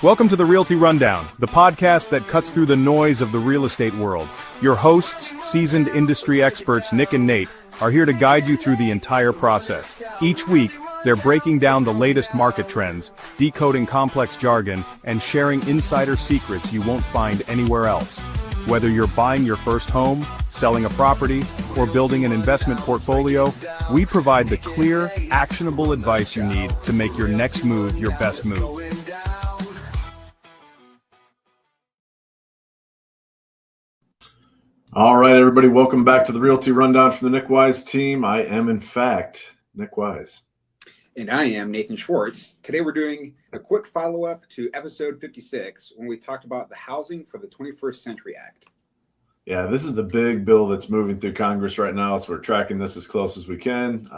Welcome to the Realty Rundown, the podcast that cuts through the noise of the real estate world. Your hosts, seasoned industry experts Nick and Nate, are here to guide you through the entire process. Each week, they're breaking down the latest market trends, decoding complex jargon, and sharing insider secrets you won't find anywhere else. Whether you're buying your first home, selling a property, or building an investment portfolio, we provide the clear, actionable advice you need to make your next move your best move. All right, everybody, welcome back to the Realty Rundown from the Nick Wyse team. I am, in fact, Nick Wyse. And I am Nathan Schwartz. Today we're doing a quick follow-up to episode 56 when we talked about the Housing for the 21st Century Act. Yeah, this is the big bill that's moving through Congress right now, so we're tracking this as close as we can.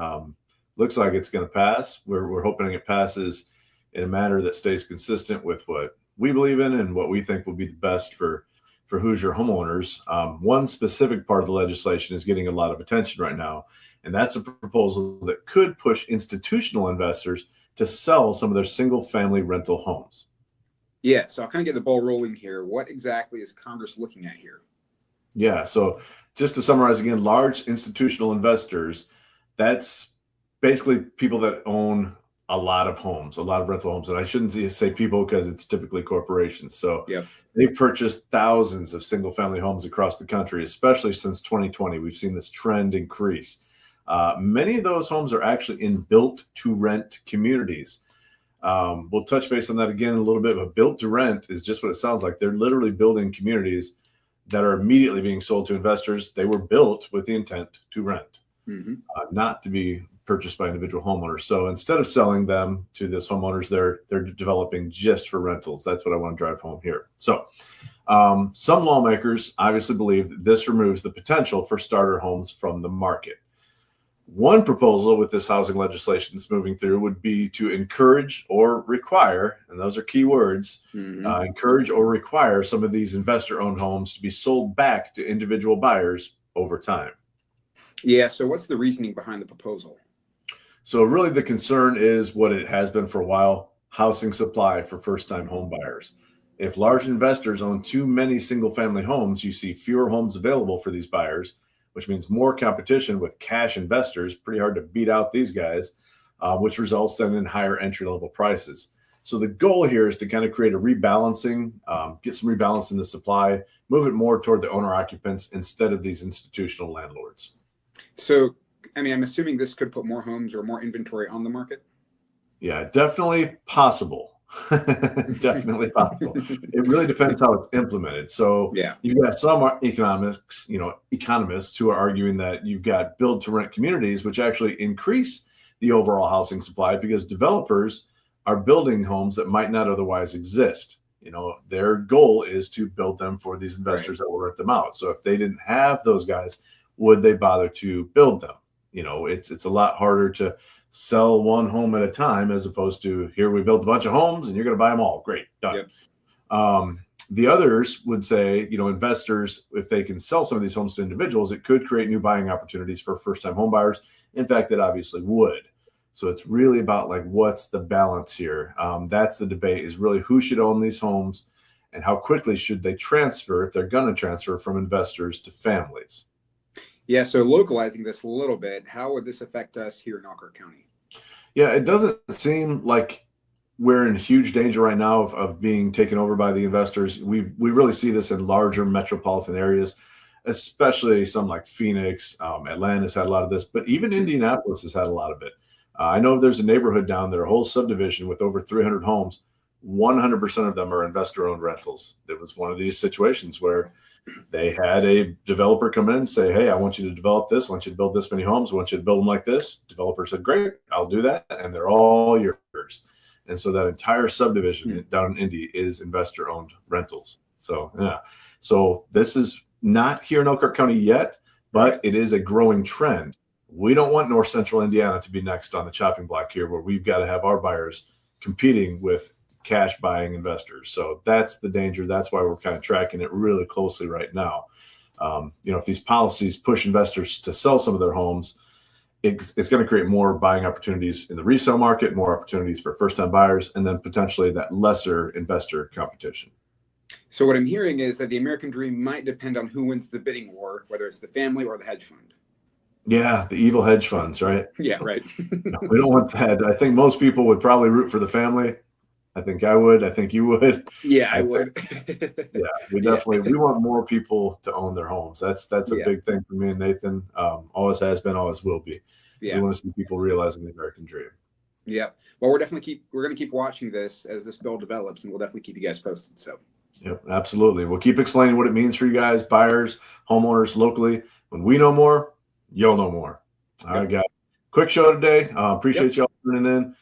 Looks like it's going to pass. We're hoping it passes in a manner that stays consistent with what we believe in and what we think will be the best for Hoosier homeowners. One specific part of the legislation is getting a lot of attention right now, and that's a proposal that could push institutional investors to sell some of their single-family rental homes. Yeah, so I'll kind of get the ball rolling here. What exactly is Congress looking at here? Yeah, so just to summarize again, large institutional investors, that's basically people that own a lot of homes, a lot of rental homes. And I shouldn't say people because it's typically corporations. So they've purchased thousands of single family homes across the country, especially since 2020. We've seen this trend increase. Many of those homes are actually in built to rent communities. We'll touch base on that again in a little bit, but built to rent is just what it sounds like. They're literally building communities that are immediately being sold to investors. They were built with the intent to rent, not to be purchased by individual homeowners. So instead of selling them to those homeowners, they're developing just for rentals. That's what I want to drive home here. So some lawmakers obviously believe that this removes the potential for starter homes from the market. One proposal with this housing legislation that's moving through would be to encourage or require, and those are key words, encourage or require some of these investor-owned homes to be sold back to individual buyers over time. Yeah, so what's the reasoning behind the proposal? So really the concern is what it has been for a while, housing supply for first-time home buyers. If large investors own too many single-family homes, you see fewer homes available for these buyers, which means more competition with cash investors. Pretty hard to beat out these guys, which results then in higher entry-level prices. So the goal here is to kind of create a rebalancing, get some rebalance in the supply, move it more toward the owner-occupants instead of these institutional landlords. So, I mean, I'm assuming this could put more homes or more inventory on the market? Yeah, definitely possible. Definitely possible. It really depends how it's implemented. So you've got some economists who are arguing that you've got build to rent communities, which actually increase the overall housing supply because developers are building homes that might not otherwise exist. Their goal is to build them for these investors that will rent them out. So if they didn't have those guys, would they bother to build them? It's a lot harder to sell one home at a time as opposed to here we built a bunch of homes and you're going to buy them all. Great, done. The others would say, investors, if they can sell some of these homes to individuals, it could create new buying opportunities for first-time home buyers. In fact, it obviously would. So it's really about what's the balance here? That's the debate, is really who should own these homes and how quickly should they transfer, if they're going to transfer, from investors to families. Yeah, so localizing this a little bit, how would this affect us here in Elkhart County? Yeah, it doesn't seem like we're in huge danger right now of being taken over by the investors. We really see this in larger metropolitan areas, especially some like Phoenix. Atlanta's had a lot of this, but even Indianapolis has had a lot of it. I know there's a neighborhood down there, a whole subdivision with over 300 homes. 100% of them are investor-owned rentals. There was one of these situations where they had a developer come in and say, hey, I want you to develop this. I want you to build this many homes. I want you to build them like this. Developer said, great, I'll do that. And they're all yours. And so that entire subdivision down in Indy is investor-owned rentals. So, yeah. So this is not here in Elkhart County yet, but it is a growing trend. We don't want North Central Indiana to be next on the chopping block here, where we've got to have our buyers competing with cash buying investors. So that's the danger. That's why we're kind of tracking it really closely right now. If these policies push investors to sell some of their homes, it's going to create more buying opportunities in the resale market, more opportunities for first-time buyers, and then potentially that lesser investor competition. So what I'm hearing is that the American dream might depend on who wins the bidding war, whether it's the family or the hedge fund. Yeah, the evil hedge funds, right? Yeah, right. We don't want that. I think most people would probably root for the family. I think I would. I think you would. Yeah, I would. Yeah, we definitely we want more people to own their homes. That's a big thing for me and Nathan. Always has been, always will be. Yeah. We want to see people realizing the American dream. Yeah. Well, we're going to keep watching this as this bill develops, and we'll definitely keep you guys posted. So. Yep, absolutely. We'll keep explaining what it means for you guys, buyers, homeowners locally. When we know more, you'll know more. All right, guys. Quick show today. Appreciate y'all tuning in.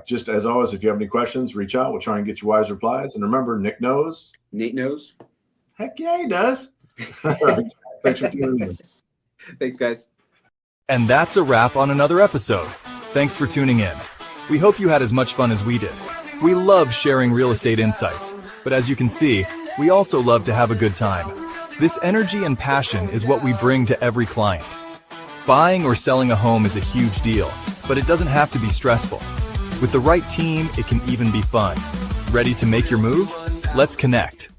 Just as always, if you have any questions, reach out. We'll try and get you wise replies. And remember, Nick knows. Nate knows. Heck yeah, he does. All right. Thanks for tuning in. Thanks, guys. And that's a wrap on another episode. Thanks for tuning in. We hope you had as much fun as we did. We love sharing real estate insights, but as you can see, we also love to have a good time. This energy and passion is what we bring to every client. Buying or selling a home is a huge deal, but it doesn't have to be stressful. With the right team, it can even be fun. Ready to make your move? Let's connect.